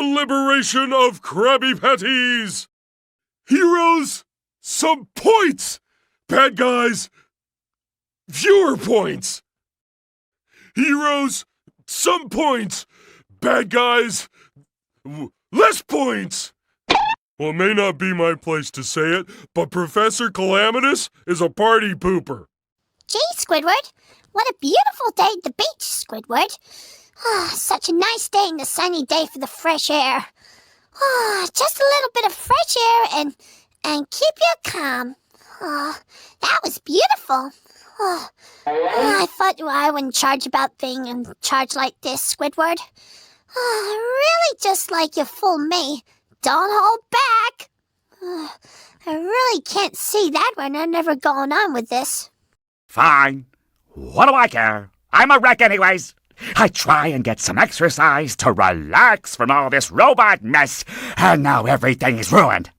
liberation of Krabby Patties! Heroes, some points! Bad guys, fewer points! Heroes, some points! Bad guys, less points! Well, it may not be my place to say it, but Professor Calamitous is a party pooper. Gee, Squidward, what a beautiful day at the beach, Squidward. Such a nice day and a sunny day for the fresh air. Just a little bit of fresh air and keep you calm. That was beautiful. I thought I wouldn't charge about things and charge like this, Squidward. Really just like you fool me. Don't hold back. I really can't see that when I'm never going on with this. Fine. What do I care? I'm a wreck anyways. I try and get some exercise to relax from all this robot mess, and now everything is ruined.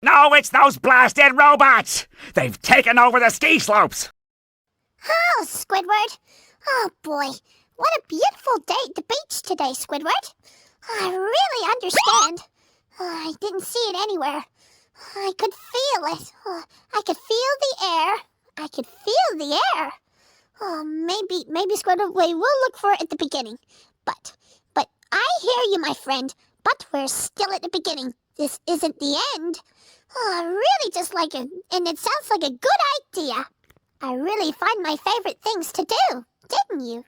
No, it's those blasted robots! They've taken over the ski slopes! Oh, Squidward. Oh, boy. What a beautiful day at the beach today, Squidward. I really understand. I didn't see it anywhere. I could feel it. I could feel the air. I could feel the air. Maybe Squidward, we will look for it at the beginning. But I hear you, my friend. But we're still at the beginning. This isn't the end. Really just like and it sounds like a good idea. I really find my favorite things to do, didn't you?